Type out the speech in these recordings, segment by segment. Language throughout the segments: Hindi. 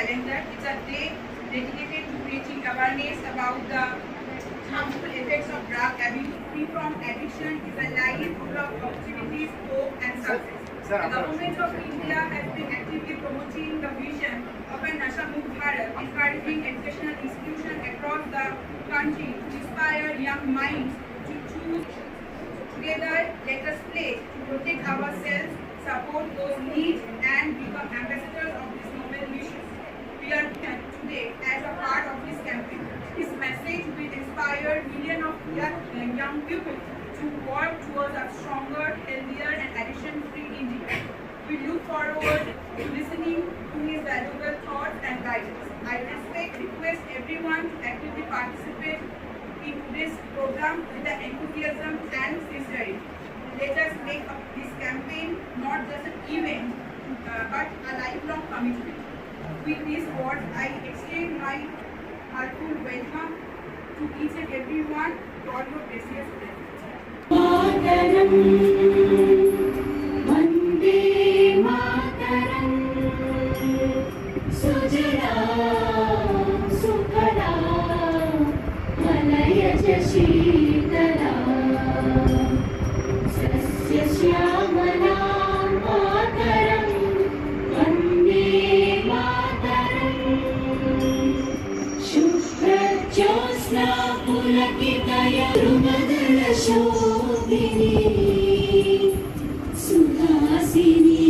calendar. It's a day dedicated to creating awareness about the harmful effects of drug abuse. Free from addiction is a life full of opportunities, hope and success. The government of India has been actively promoting the vision of a Nasha Mukt Bharat, encouraging educational institutions across the country to inspire young minds to choose. Together, let us pledge to protect ourselves, support those needs, and become ambassadors of this noble mission. We are here today as a part of this campaign. This message will inspire millions of young people to work towards a stronger, healthier, and addiction-free India. We look forward to listening to his valuable thoughts and guidance. I request everyone to actively participate in this program with the enthusiasm and sincerity. Let us make this campaign not just an event, but a lifelong commitment. With these words, I extend my heartfelt welcome to each and everyone for your precious presence. Mataram, Vande Mataram, Sujalam, Sukhalam, Malayaj Sheetalam, Sasya Shyamalam, Mataram, Vande Mataram, Shubhra Jyosna Pulakitaya Rumadala Shobhini, Suhasini,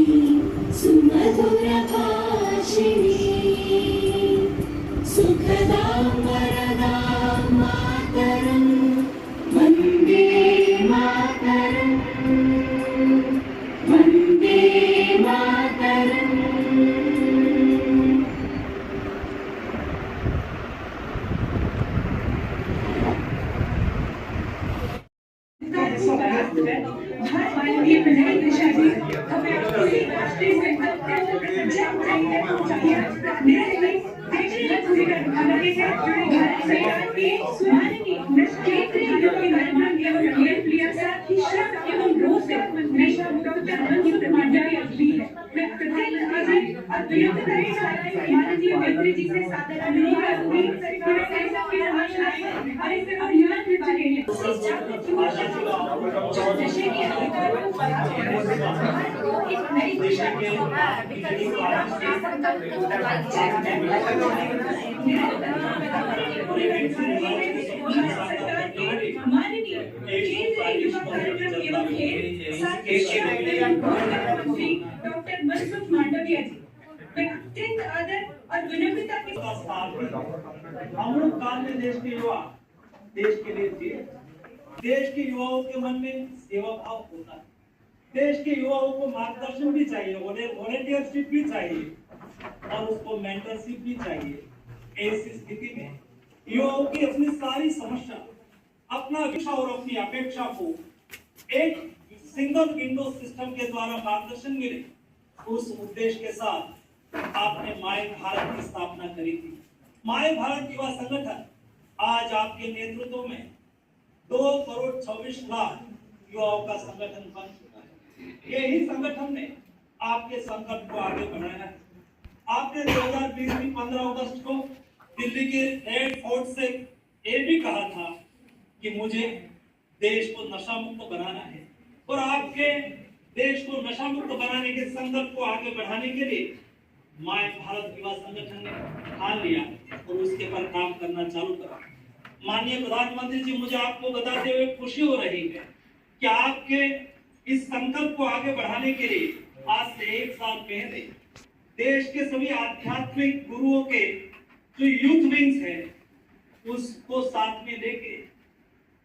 Sumadhura Bhashini, Sukhadam Varadam Mataram, Vande Mataram, Vande Mataram. माननीय प्रधान निशा जी, हमें आपसे राष्ट्रीय संकल्प के जब चाहिए तो चाहिए देश की पूरी भारत से जुड़े भारत सरकार के माननीय केंद्रीय युवा कल्याण एवं खेल साथ ही श्रम एवं रोजगार मंत्री नशा मुक्त मनसुख मांडविया जी है। मैं कृतज्ञता और विनम्रता के साथ माननीय मंत्री जी से सादर अनुरोध करूंगी कि ऐसा के समाज और इस अभियान में जुड़े हैं। नशे की अधिकार को भारत को एक नई दिशा में विकसित राष्ट्रीय संकल्प को माननीय केंद्रीय युवा कार्यक्रम एवं खेल साथ ही मंत्री डॉक्टर मनसुख मांडविया जी, मैं अत्यंत आदर और विनम्रता के साथ हम लोग काल में देश के युवा देश के लिए जिए। देश के युवाओं के मन में सेवा भाव होता है। देश के युवाओं को मार्गदर्शन भी चाहिए, वॉलंटियरशिप भी चाहिए और उसको मेंटरशिप भी चाहिए। ऐसी स्थिति में युवाओं की अपनी सारी समस्या, अपना विषय और अपनी अपेक्षा को एक सिंगल विंडो सिस्टम के द्वारा मार्गदर्शन मिले, उस उद्देश्य के साथ आपने माय भारत की स्थापना करी थी। माय भारत युवा संगठन आज आपके नेतृत्व में 2,26,00,000 युवाओं का संगठन बन चुका है। यही संगठन ने आपके संकल्प को आगे बढ़ाया है। आपने 2020 में 15 अगस्त को दिल्ली के रेड फोर्ट से ये भी कहा था कि मुझे देश को नशा मुक्त बनाना है, और आपके देश को नशा मुक्त बनाने के संकल्प को आगे बढ़ाने के लिए माय भारत युवा संगठन ने ठान लिया और उसके पर काम करना चालू करा। माननीय प्रधानमंत्री जी, मुझे आपको बताते हुए खुशी हो रही है कि आपके इस संकल्प को आगे बढ़ाने के लिए आज से 1 साल पहले देश के सभी आध्यात्मिक गुरुओं के जो यूथ विंग्स है उसको साथ में लेके,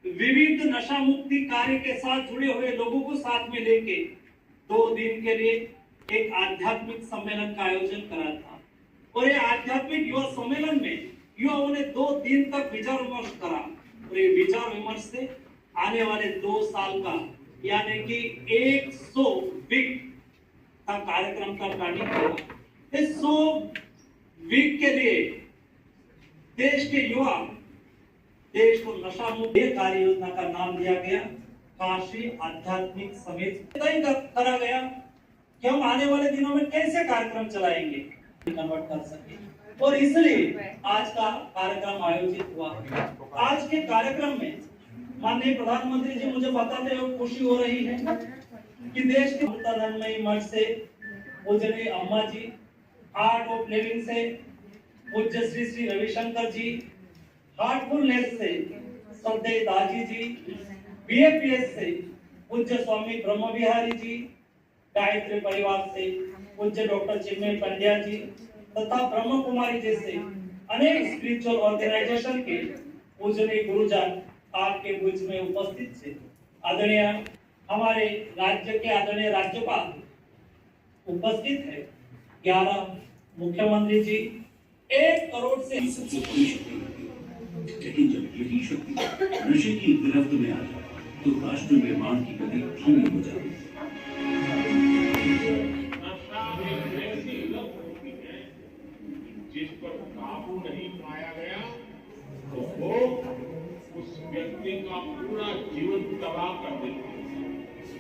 विविध नशा मुक्ति कार्य के साथ जुड़े हुए लोगों को साथ में लेके 2 दिन के लिए एक आध्यात्मिक सम्मेलन का आयोजन करा था। और ये आध्यात्मिक युवा सम्मेलन में युवाओं ने 2 दिन तक विचार विमर्श करा, और ये विचार विमर्श से आने वाले 2 साल का यानी कि 100 वीक का कार्यक्रम का प्लानिंग किया। इस 100 वीक के लिए देश के युवा देश को नशा मुक्त कार्य योजना का नाम दिया गया काशी आध्यात्मिक समिति। तय करा गया कि हम आने वाले दिनों में कैसे कार्यक्रम चलाएंगे, कन्वर्ट कर सके। और इसलिए आज का कार्यक्रम आयोजित हुआ। आज के कार्यक्रम में माननीय प्रधानमंत्री जी मुझे बताते हुए खुशी हो रही है कि देश के धर्ममयी मठ से पूजनीय अम्मा जी, आर्ट ऑफ लिविंग से पूज्य श्री श्री रविशंकर जी, हार्टफुलनेस से श्रद्धेय दाजी जी, बीएपीएस से पूज्य स्वामी ब्रह्म विहारी जी, गायत्री परिवार से पूज्य डॉक्टर चिन्मय पंड्या जी तथा ब्रह्म कुमारी जैसे अनेक स्पिरिचुअल ऑर्गेनाइजेशन के पूजनीय गुरुजन आपके बीच में उपस्थित थे। आदरणीय हमारे राज्य के आदरणीय राज्यपाल उपस्थित है, 11 मुख्यमंत्री जी, 1 करोड़ से सबसे बड़ी शक्ति है। लेकिन जब यही शक्ति नशे की गिरफ्त में आ जाए तो राष्ट्र निर्माण की गति धीमी हो जाती है। जिस पर काबू नहीं पाया गया तो वो उस व्यक्ति का पूरा जीवन तबाह कर देते हैं।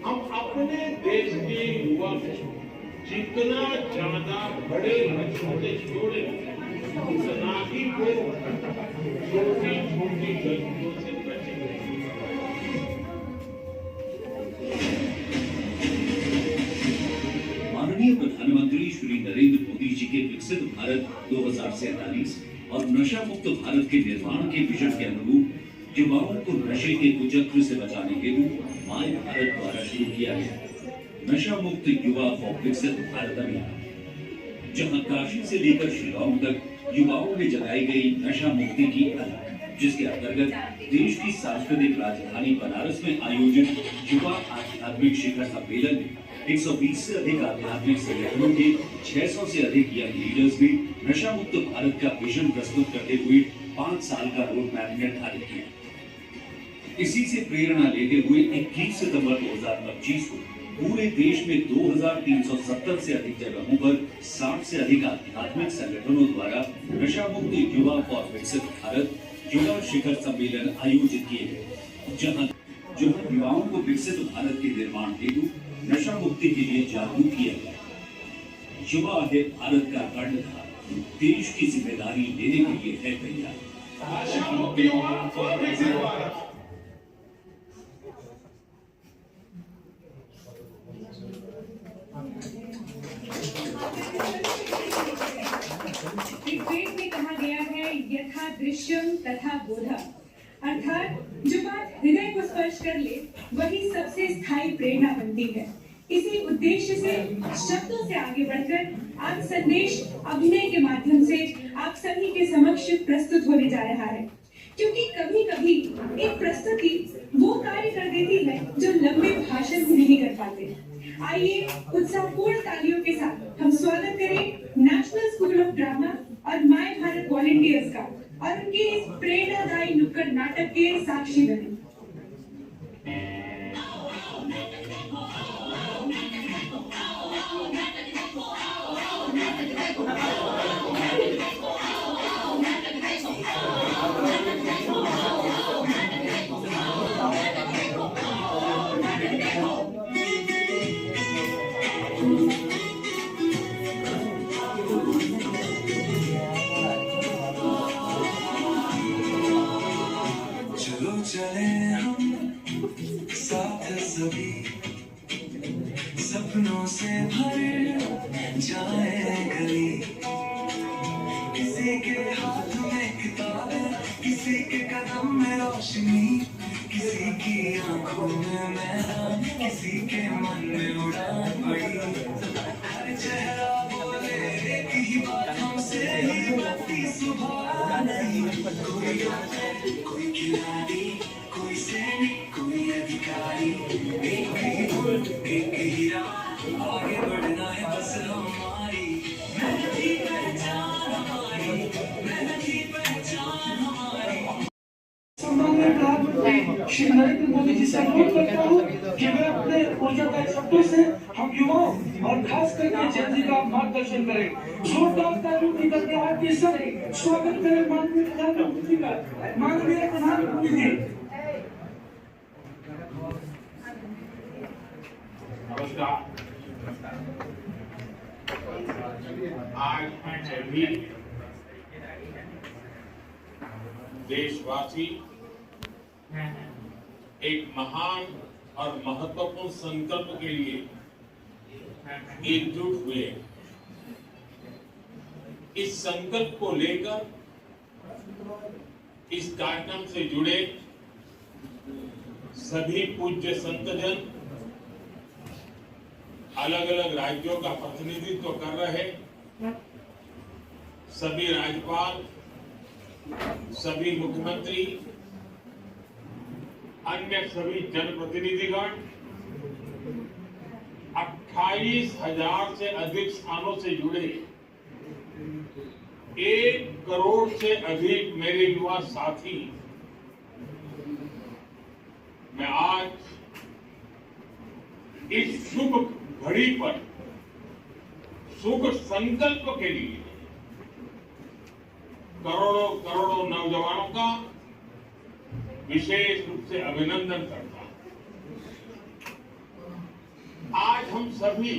हम अपने देश के युवा को जितना ज्यादा बड़े लक्ष्यों से जोड़े उतना ही वो छोटी छोटी गलतियों से बचेंगे। माननीय प्रधानमंत्री श्री नरेंद्र मोदी जी के विकसित भारत 2047 और नशा मुक्त भारत के निर्माण के विजन के अनुरूप युवाओं को नशे के कुचक्र से बचाने हेतु माय भारत द्वारा शुरू किया गया नशा मुक्त युवा और विकसित भारत अभियान, जहां काशी से लेकर शिलांग तक युवाओं में जगाई गई नशा मुक्ति की अलख, जिसके अंतर्गत देश की सांस्कृतिक राजधानी बनारस में आयोजित युवा आध्यात्मिक शिखर सम्मेलन में 120 से अधिक आध्यात्मिक संगठनों के 600 से अधिक यंग लीडर्स ने नशा मुक्त भारत का विजन प्रस्तुत करते हुए 5 साल का रोड मैप निर्धारित किया। इसी से प्रेरणा लेते हुए 21 सितंबर 2025 को पूरे देश में 2370 से अधिक जगहों पर 60 से अधिक आध्यात्मिक संगठनों द्वारा नशा मुक्त युवा और विकसित भारत युवा शिखर सम्मेलन आयोजित किए गए, जहां युवाओं को विकसित भारत के निर्माण हेतु नशा मुक्ति के लिए जागरूक किया गया। युवा है भारत का कर्णधार, देश की जिम्मेदारी लेने के लिए है तैयार। ऋग्वेद में कहा गया है यथा दृश्यम तथा बोधा, अर्थात जो बात हृदय को स्पर्श कर ले वही सबसे स्थायी प्रेरणा बनती है। इसी उद्देश्य से शब्दों से आगे बढ़कर आज संदेश अभिनय के माध्यम से आप सभी के समक्ष प्रस्तुत होने जा रहा है, क्योंकि कभी कभी एक प्रस्तुति वो कार्य कर देती है जो लंबे भाषण भी नहीं कर पाते। आइए उत्साहपूर्ण तालियों के साथ हम स्वागत करें नेशनल स्कूल ऑफ ड्रामा और माय भारत वॉलंटियर्स का और उनके इस प्रेरणादायी नुक्कड़ नाटक के साक्षी बने। चले हम साथ सभी सपनों से भर जाए गली, किसी के हाथ में किताबें, किसी के कदम में रोशनी, किसी की आंखों में मैदान, किसी के मन में उड़ान पड़ी। हर चेहरा बोले एक ही बात हमसे ही बनती सुबह नहीं। कोई आते, कोई खिलाड़ी, कोई सैनिक, कोई अधिकारी, एक ही गुल, एक ही राह, आगे बढ़ना है बस हमारी। मेहनती पहचान हमारी, मेहनती पहचान हमारी। सम्माननीय प्रधानमंत्री श्री नरेंद्र मोदी जी से अनुरोध करता हूँ कि वे अपने ऊर्जादायी शब्दों से हम युवाओं और खास करके जन जी का मार्गदर्शन करें। जोरदार तालियों की करके आपके सब स्वागत करें माननीय प्रधानमंत्री का। माननीय प्रधानमंत्री जी, नमस्कार। आज मैं जब भी देशवासी एक महान और महत्वपूर्ण संकल्प के लिए एकजुट हुए। इस संकल्प को लेकर इस कार्यक्रम से जुड़े सभी पूज्य संतजन अलग अलग राज्यों का प्रतिनिधित्व कर रहे सभी राज्यपाल, सभी मुख्यमंत्री, अन्य सभी जनप्रतिनिधिगण 28,000 से अधिक स्थानों से जुड़े 1 करोड़ से अधिक मेरे युवा साथी, मैं आज इस शुभ घड़ी पर शुभ संकल्प के लिए करोड़ों करोड़ों नौजवानों का विशेष रूप से अभिनंदन करता हूं। आज हम सभी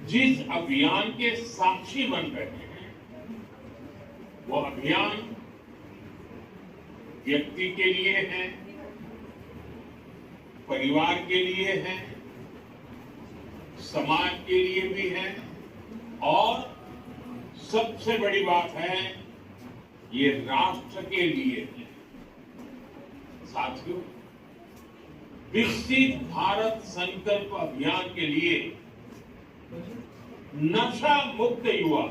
जिस अभियान के साक्षी बन रहे हैं, वो अभियान व्यक्ति के लिए है, परिवार के लिए है, समाज के लिए भी है और सबसे बड़ी बात है ये राष्ट्र के लिए है। साथियों, विकसित भारत संकल्प अभियान के लिए नशा मुक्त युवा,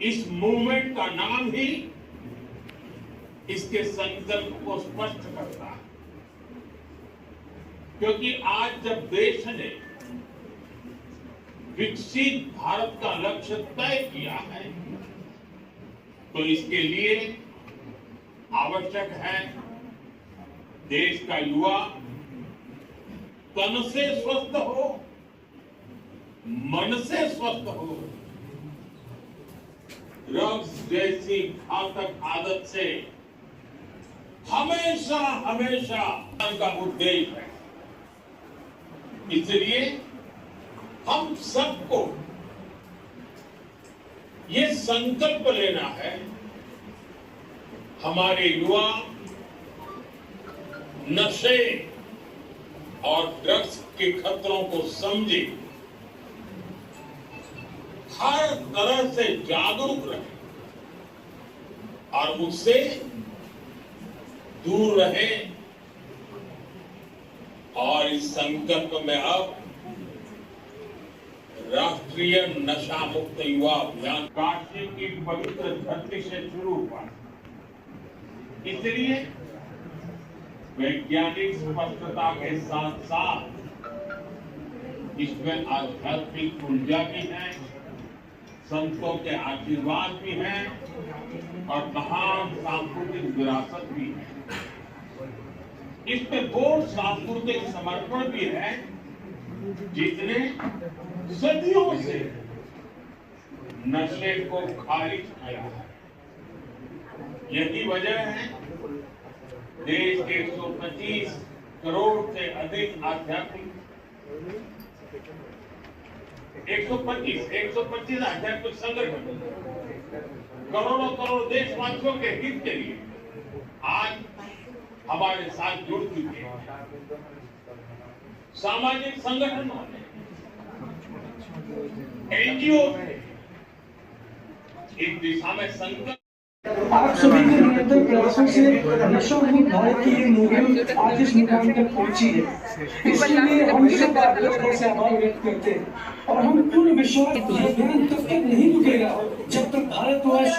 इस मूवमेंट का नाम ही इसके संकल्प को स्पष्ट करता है। क्योंकि आज जब देश ने विकसित भारत का लक्ष्य तय किया है, तो इसके लिए आवश्यक है देश का युवा तन से स्वस्थ हो, मन से स्वस्थ हो, ड्रग्स जैसी घातक आदत से हमेशा हमेशा का उद्देश्य है। इसलिए हम सबको ये संकल्प लेना है, हमारे युवा नशे और ड्रग्स के खतरों को समझे, हर तरह से जागरूक रहे और उससे दूर रहे। और इस संकल्प में अब राष्ट्रीय नशा मुक्त युवा अभियान काशी की पवित्र धरती से शुरू हुआ। इसलिए वैज्ञानिक स्पष्टता के साथ साथ इसमें आध्यात्मिक ऊर्जा भी है, संतों के आशीर्वाद भी हैं और महान सांस्कृतिक विरासत भी है। इसमें वो सांस्कृतिक समर्पण भी है जिसने सदियों से नशे को खारिज किया है। यही वजह है देश के 125 करोड़ से अधिक आध्यात्मिक 125 आध्यात्मिक संगठन करोड़ों करोड़ देशवासियों के हित के लिए आज हमारे साथ जुड़ चुके हैं। सामाजिक संगठनों ने, एनजीओ ने इस दिशा में संकल्प। आप सभी के निरंतर प्रयासों से नशा मुक्त भारत की ये मुहिम आज इस मुकाम तक पहुंची है। इसके लिए हम सब आप लोगों से आभार व्यक्त करते हैं और हम पूर्ण विश्वास ये अभियान तब तक नहीं रुकेगा जब तक भारतवर्ष